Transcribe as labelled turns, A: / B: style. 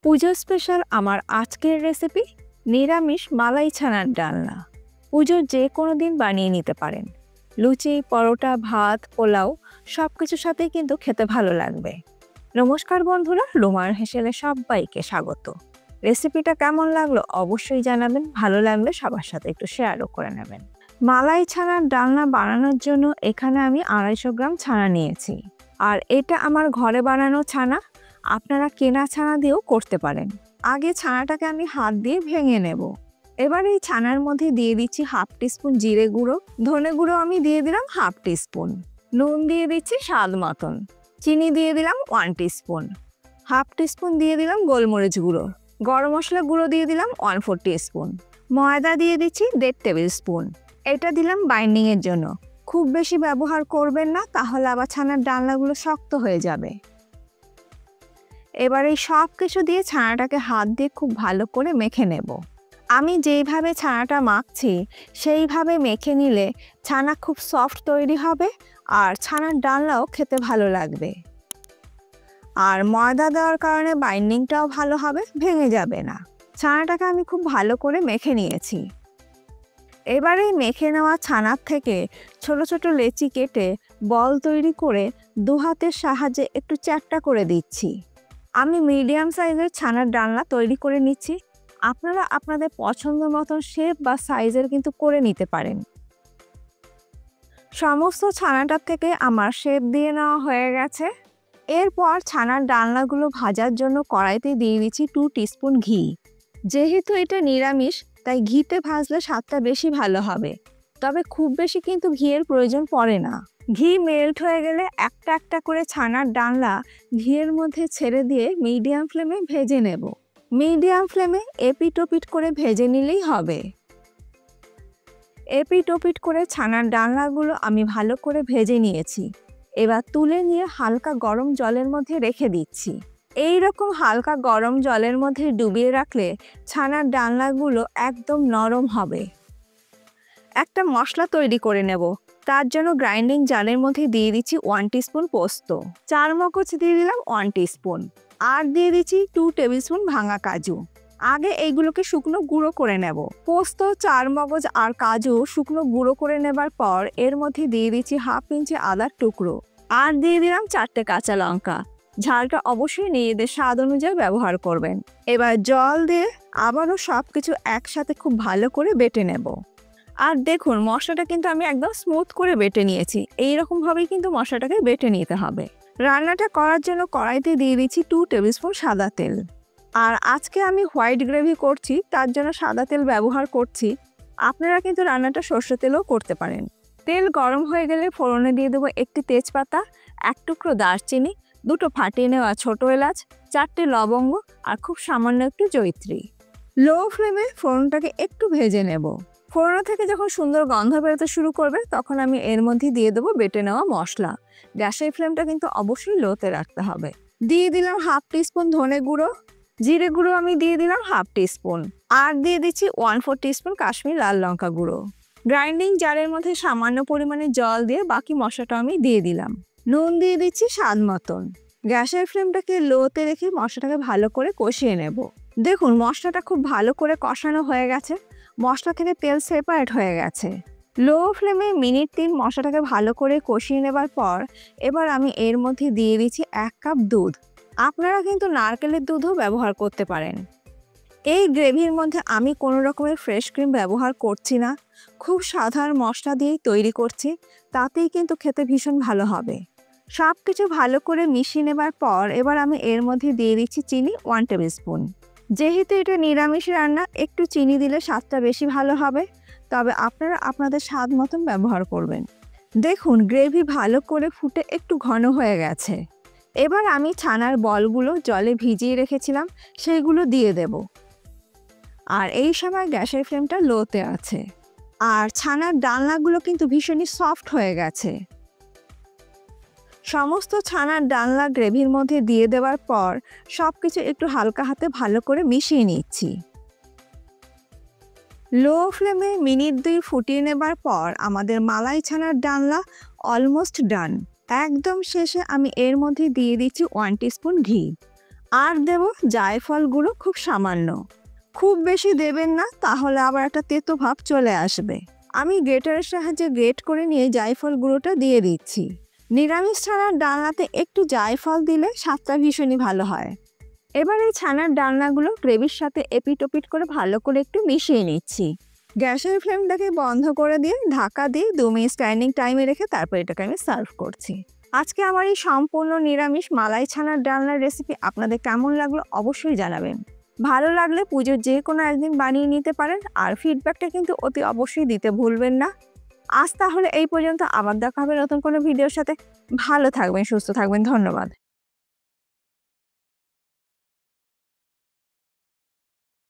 A: পুজো special আমার আজকের recipe নিরামিষ মালাই ছানার ডালনা। পুজোর যে কোনো দিন বানিয়ে নিতে পারেন। লুচি, পরোটা, ভাত, পোলাও সব কিছুর সাথেই কিন্তু খেতে ভালো লাগবে। নমস্কার বন্ধুরা, রোমার হেসেলে সবাইকে স্বাগত। রেসিপিটা কেমন লাগলো অবশ্যই জানাবেন, ভালো লাগলে সবার সাথে একটু শেয়ারও করে নেবেন। মালাই ছানার ডালনা বানানোর জন্য এখানে আমি 250 গ্রাম ছানা নিয়েছি। আর এটা আমার ঘরে বানানো ছানা, আপনারা কেনা ছানা দিয়েও করতে পারেন। আগে ছানাটাকে আমি হাত দিয়ে ভেঙে নেব। এবার এই ছানার মধ্যে দিয়ে দিচ্ছি 1/2 টিস্পুন জিরে গুঁড়ো, ধনে গুঁড়ো আমি দিয়ে দিলাম 1/2 টিস্পুন, নুন দিয়ে দিচ্ছি স্বাদ মতন, চিনি দিয়ে দিলাম 1 টিস্পুন, 1/2 টিস্পুন দিয়ে দিলাম গোলমরিচ গুঁড়ো, গরম মশলা গুঁড়ো দিয়ে দিলাম 1/4 টিস্পুন, ময়দা দিয়ে দিচ্ছি 1.5 টেবিল স্পুন। এটা দিলাম বাইন্ডিং এর জন্য, খুব বেশি ব্যবহার করবেন না, তাহলে আবার ছানার ডালনাগুলো শক্ত হয়ে যাবে। এবার এই সব কিছু দিয়ে ছানাটাকে হাত দিয়ে খুব ভালো করে মেখে নেব। আমি যেইভাবে ছানাটা মাখছি সেইভাবে মেখে নিলে ছানা খুব সফট তৈরি হবে আর ছানার ডালনাও খেতে ভালো লাগবে। আর ময়দা দেওয়ার কারণে বাইন্ডিংটাও ভালো হবে, ভেঙে যাবে না। ছানাটাকে আমি খুব ভালো করে মেখে নিয়েছি। এবার এই মেখে নেওয়া ছানার থেকে ছোট ছোট লেচি কেটে বল তৈরি করে দু হাতের সাহায্যে একটু চ্যাপ্টা করে দিচ্ছি। আমি মিডিয়াম সাইজের ছানার ডালনা তৈরি করে নিচ্ছি। আপনারা আপনাদের পছন্দ মতন শেপ বা সাইজের কিন্তু করে নিতে পারেন। সমস্ত ছানাটার থেকে আমার শেপ দিয়ে নেওয়া হয়ে গেছে। এরপর ছানার ডালনাগুলো ভাজার জন্য কড়াইতে দিয়ে দিচ্ছি 2 টিস্পুন ঘি। যেহেতু এটা নিরামিষ তাই ঘিতে ভাজলে স্বাদটা বেশি ভালো হবে, তবে খুব বেশি কিন্তু ঘিয়ের প্রয়োজন পড়ে না। ঘি মেল্ট হয়ে গেলে একটা একটা করে ছানার ডালনা ঘিয়ের মধ্যে ছেড়ে দিয়ে মিডিয়াম ফ্লেমে ভেজে নেব। মিডিয়াম ফ্লেমে এপিট ওপিট করে ভেজে নিলেই হবে। এপিট ওপিট করে ছানার ডালনাগুলো আমি ভালো করে ভেজে নিয়েছি। এবার তুলে নিয়ে হালকা গরম জলের মধ্যে রেখে দিচ্ছি। এই রকম হালকা গরম জলের মধ্যে ডুবিয়ে রাখলে ছানার ডালনাগুলো একদম নরম হবে। একটা মশলা তৈরি করে নেব। তার জন্য গ্রাইন্ডিং জারের মধ্যে দিয়ে দিচ্ছি 1 টিস্পুন পোস্ত, 4 মগজ দিয়ে দিলাম 1 টিস্পুন, আর দিয়ে দিচ্ছি 2 টেবিল স্পুন ভাঙা কাজু। আগে এইগুলোকে শুকনো গুঁড়ো করে নেব। পোস্ত, 4 মগজ আর কাজু শুকনো গুঁড়ো করে নেবার পর এর মধ্যে দিয়ে দিচ্ছি 1/2 ইঞ্চি আদার টুকরো, আর দিয়ে দিলাম 4টে কাঁচা লঙ্কা। ঝালটা অবশ্যই নিজেদের স্বাদ অনুযায়ী ব্যবহার করবেন। এবার জল দিয়ে আবারও সব কিছু একসাথে খুব ভালো করে বেটে নেব। আর দেখুন, মশলাটা কিন্তু আমি একদম স্মুথ করে বেটে নিয়েছি। এইরকমভাবেই কিন্তু মশলাটাকে বেটে নিতে হবে। রান্নাটা করার জন্য কড়াইতে দিয়ে দিচ্ছি 2 টেবিল স্পুন সাদা তেল। আর আজকে আমি হোয়াইট গ্রেভি করছি, তার জন্য সাদা তেল ব্যবহার করছি। আপনারা কিন্তু রান্নাটা সর্ষে তেলেও করতে পারেন। তেল গরম হয়ে গেলে ফোড়নে দিয়ে দেবো 1টি তেজপাতা, 1 টুকরো দারচিনি, 2টো ফাটিয়ে নেওয়া ছোট এলাচ, 4টে লবঙ্গ আর খুব সামান্য একটু জয়িত্রী। লো ফ্লেমে ফোড়নটাকে একটু ভেজে নেব। ফোড়ন থেকে যখন সুন্দর গন্ধ বেরোতে শুরু করবে তখন আমি এর মধ্যে দিয়ে দেবো বেটে নেওয়া মশলা। গ্যাসের ফ্লেমটা কিন্তু অবশ্যই লোতে রাখতে হবে। দিয়ে দিলাম 1/2 টিস্পুন ধনে গুঁড়ো, জিরে গুঁড়ো আমি দিয়ে দিলাম 1/2 টিস্পুন, আর দিয়ে দিচ্ছি 1/4 টিস্পুন কাশ্মীর লাল লঙ্কা গুঁড়ো। গ্রাইন্ডিং জারের মধ্যে সামান্য পরিমাণে জল দিয়ে বাকি মশলাটা আমি দিয়ে দিলাম। নুন দিয়ে দিচ্ছি স্বাদ মতন। গ্যাসের ফ্লেমটাকে লোতে রেখে মশলাটাকে ভালো করে কষিয়ে নেব। দেখুন, মশলাটা খুব ভালো করে কষানো হয়ে গেছে, মশলা থেকে তেল সেপারেট হয়ে গেছে। লো ফ্লেমে মিনিট 3 মশলাটাকে ভালো করে কষিয়ে নেবার পর এবার আমি এর মধ্যে দিয়ে দিচ্ছি 1 কাপ দুধ। আপনারা কিন্তু নারকেলের দুধও ব্যবহার করতে পারেন। এই গ্রেভির মধ্যে আমি কোনো রকমের ফ্রেশ ক্রিম ব্যবহার করছি না, খুব সাধারণ মশলা দিয়েই তৈরি করছি, তাতেই কিন্তু খেতে ভীষণ ভালো হবে। সব কিছু ভালো করে মিশিয়ে নেবার পর এবার আমি এর মধ্যে দিয়ে দিচ্ছি চিনি 1 টেবিল স্পুন। যেহেতু এটা নিরামিষ রান্না, একটু চিনি দিলে স্বাদটা বেশি ভালো হবে, তবে আপনারা আপনাদের স্বাদ মতন ব্যবহার করবেন। দেখুন, গ্রেভি ভালো করে ফুটে একটু ঘন হয়ে গেছে। এবার আমি ছানার বলগুলো জলে ভিজিয়ে রেখেছিলাম সেইগুলো দিয়ে দেব। আর এই সময় গ্যাসের ফ্লেমটা লোতে আছে। আর ছানার ডালনাগুলো কিন্তু ভীষণই সফট হয়ে গেছে। সমস্ত ছানার ডালনা গ্রেভির মধ্যে দিয়ে দেওয়ার পর সব কিছু একটু হালকা হাতে ভালো করে মিশিয়ে নিচ্ছি। লো ফ্লেমে মিনিট 2 ফুটিয়ে নেবার পর আমাদের মালাই ছানার ডালনা অলমোস্ট ডান। একদম শেষে আমি এর মধ্যে দিয়ে দিচ্ছি 1 টিস্পুন ঘি। আর দেব জায়ফল গুঁড়ো খুব সামান্য। খুব বেশি দেবেন না, তাহলে আবার একটা তেতো ভাব চলে আসবে। আমি গ্রেটারের সাহায্যে গ্রেট করে নিয়ে জায়ফল গুঁড়োটা দিয়ে দিচ্ছি। নিরামিষ ছানার ডালনাতে একটু জায়ফল দিলে স্বাদটা ভীষণই ভালো হয়। এবার এই ছানার ডালনাগুলো গ্রেভির সাথে এপিট-ওপিট করে ভালো করে একটু মিশিয়ে নিচ্ছি। গ্যাসের ফ্লেমটাকে বন্ধ করে দিয়ে ঢাকা দিয়ে 2 মিনিট স্ট্যান্ডিং টাইমে রেখে তারপর এটাকে আমি সার্ভ করছি। আজকে আমার এই সম্পূর্ণ নিরামিষ মালাই ছানার ডালনার রেসিপি আপনাদের কেমন লাগলো অবশ্যই জানাবেন। ভালো লাগলে পুজোর যে কোনো একদিন বানিয়ে নিতে পারেন, আর ফিডব্যাকটা কিন্তু অতি অবশ্যই দিতে ভুলবেন না। আজ তাহলে এই পর্যন্ত, আবার দেখা হবে নতুন কোনো ভিডিওর সাথে। ভালো থাকবেন, সুস্থ থাকবেন, ধন্যবাদ।